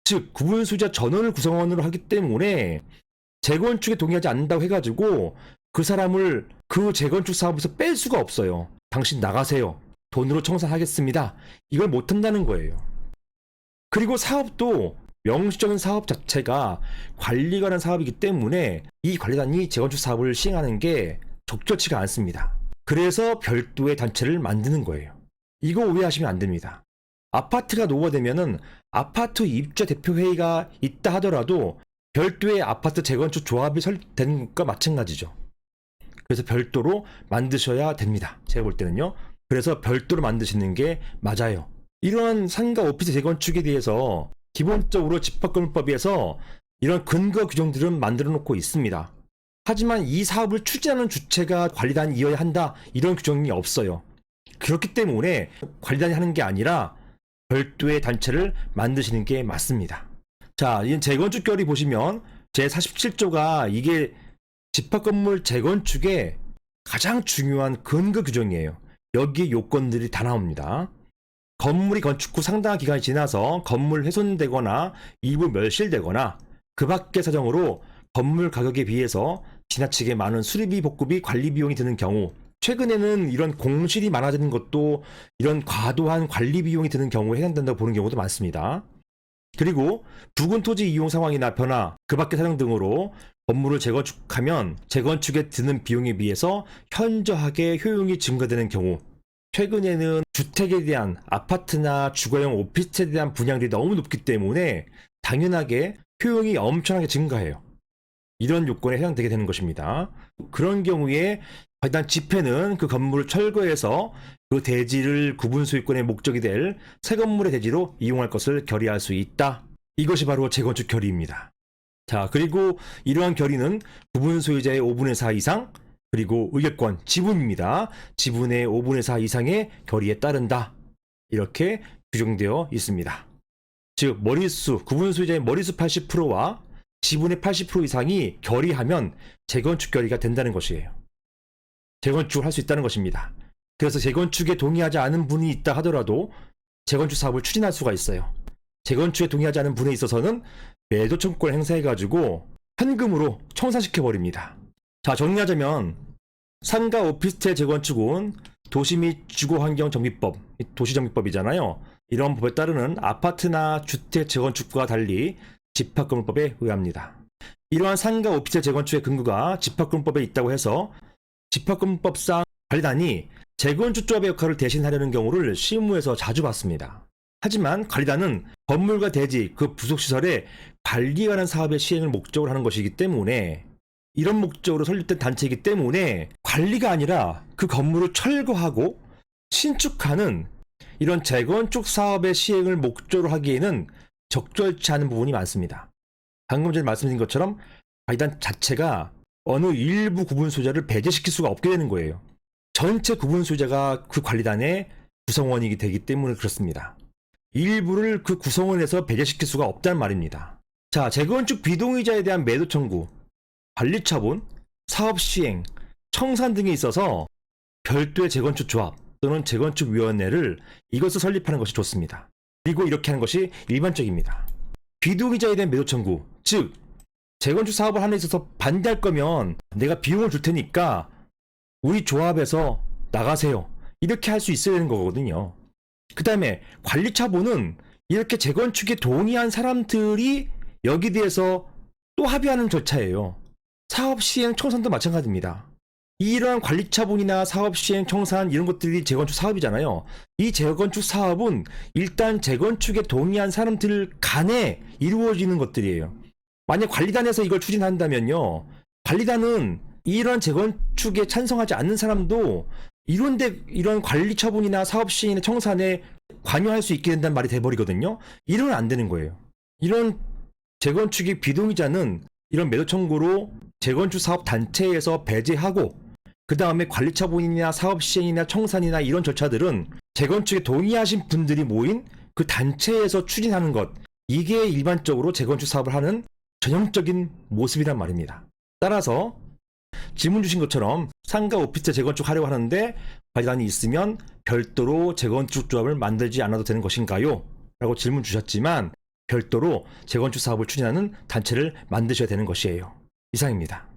즉 구분수자 전원을 구성원으로 하기 때문에 재건축에 동의하지 않는다고 해가지고 그 사람을 그 재건축 사업에서 뺄 수가 없어요. 당신 나가세요. 돈으로 청산하겠습니다. 이걸 못한다는 거예요. 그리고 사업도 명시적인 사업 자체가 관리관한 사업이기 때문에 이 관리단이 재건축 사업을 시행하는 게 적절치가 않습니다. 그래서 별도의 단체를 만드는 거예요. 이거 오해하시면 안 됩니다. 아파트가 노후화되면은 아파트 입주자 대표회의가 있다 하더라도 별도의 아파트 재건축 조합이 설립되는 것과 마찬가지죠. 그래서 별도로 만드셔야 됩니다. 제가 볼 때는요. 그래서 별도로 만드시는 게 맞아요. 이러한 상가 오피스 재건축에 대해서 기본적으로 집합건물법에서 이런 근거 규정들은 만들어 놓고 있습니다. 하지만 이 사업을 추진하는 주체가 관리단이어야 한다, 이런 규정이 없어요. 그렇기 때문에 관리단이 하는 게 아니라 별도의 단체를 만드시는 게 맞습니다. 자, 이 재건축 결의 보시면 제47조가 이게 집합건물 재건축의 가장 중요한 근거 규정이에요. 여기에 요건들이 다 나옵니다. 건물이 건축 후 상당한 기간이 지나서 건물 훼손되거나 일부 멸실되거나 그 밖의 사정으로 건물 가격에 비해서 지나치게 많은 수리비, 복구비, 관리 비용이 드는 경우, 최근에는 이런 공실이 많아지는 것도 이런 과도한 관리 비용이 드는 경우에 해당된다고 보는 경우도 많습니다. 그리고 부근 토지 이용 상황이나 변화, 그 밖의 사정 등으로 건물을 재건축하면 재건축에 드는 비용에 비해서 현저하게 효용이 증가되는 경우, 최근에는 주택에 대한 아파트나 주거용 오피스텔에 대한 분양률이 너무 높기 때문에 당연하게 효용이 엄청나게 증가해요. 이런 요건에 해당되게 되는 것입니다. 그런 경우에 일단 집회는 그 건물을 철거해서 그 대지를 구분 소유권의 목적이 될 새 건물의 대지로 이용할 것을 결의할 수 있다. 이것이 바로 재건축 결의입니다. 자, 그리고 이러한 결의는 구분 소유자의 5분의 4 이상, 그리고 의결권, 지분입니다. 지분의 5분의 4 이상의 결의에 따른다. 이렇게 규정되어 있습니다. 즉 머리수, 구분 소유자의 머리수 80%와 지분의 80% 이상이 결의하면 재건축 결의가 된다는 것이에요. 재건축을 할 수 있다는 것입니다. 그래서 재건축에 동의하지 않은 분이 있다 하더라도 재건축 사업을 추진할 수가 있어요. 재건축에 동의하지 않은 분에 있어서는 매도 청구권을 행사해가지고 현금으로 청산시켜버립니다. 자, 정리하자면 상가 오피스텔 재건축은 도시 및 주거환경정비법, 도시정비법이잖아요. 이런 법에 따르는 아파트나 주택 재건축과 달리 집합건물법에 의합니다. 이러한 상가 오피스텔 재건축의 근거가 집합건물법에 있다고 해서 집합건물법상 관리단이 재건축조합의 역할을 대신하려는 경우를 실무에서 자주 봤습니다. 하지만 관리단은 건물과 대지, 그 부속시설의 관리에 관한 사업의 시행을 목적으로 하는 것이기 때문에, 이런 목적으로 설립된 단체이기 때문에 관리가 아니라 그 건물을 철거하고 신축하는 이런 재건축 사업의 시행을 목적으로 하기에는 적절치 않은 부분이 많습니다. 방금 전에 말씀드린 것처럼 관리단 자체가 어느 일부 구분 소유자를 배제시킬 수가 없게 되는 거예요. 전체 구분 소유자가 그 관리단의 구성원이기 되기 때문에 그렇습니다. 일부를 그 구성원에서 배제시킬 수가 없다는 말입니다. 자, 재건축 비동의자에 대한 매도 청구, 관리 처분, 사업 시행, 청산 등에 있어서 별도의 재건축 조합 또는 재건축위원회를 이것을 설립하는 것이 좋습니다. 그리고 이렇게 하는 것이 일반적입니다. 비동의자에 대한 매도 청구, 즉 재건축 사업을 하는 데 있어서 반대할 거면 내가 비용을 줄 테니까 우리 조합에서 나가세요. 이렇게 할 수 있어야 되는 거거든요. 그 다음에 관리 처분은 이렇게 재건축에 동의한 사람들이 여기 대해서 또 합의하는 절차예요. 사업 시행 청산도 마찬가지입니다. 이러한 관리 처분이나 사업 시행 청산 이런 것들이 재건축 사업이잖아요. 이 재건축 사업은 일단 재건축에 동의한 사람들 간에 이루어지는 것들이에요. 만약 관리단에서 이걸 추진한다면요, 관리단은 이런 재건축에 찬성하지 않는 사람도 이런 관리 처분이나 사업 시행이나 청산에 관여할 수 있게 된다는 말이 돼버리거든요. 이러면 안 되는 거예요. 이런 재건축의 비동의자는 이런 매도 청구로 재건축 사업 단체에서 배제하고, 그 다음에 관리 처분이나 사업 시행이나 청산이나 이런 절차들은 재건축에 동의하신 분들이 모인 그 단체에서 추진하는 것, 이게 일반적으로 재건축 사업을 하는 전형적인 모습이란 말입니다. 따라서 질문 주신 것처럼 상가 오피스텔 재건축 하려고 하는데 관리단이 있으면 별도로 재건축 조합을 만들지 않아도 되는 것인가요? 라고 질문 주셨지만 별도로 재건축 사업을 추진하는 단체를 만드셔야 되는 것이에요. 이상입니다.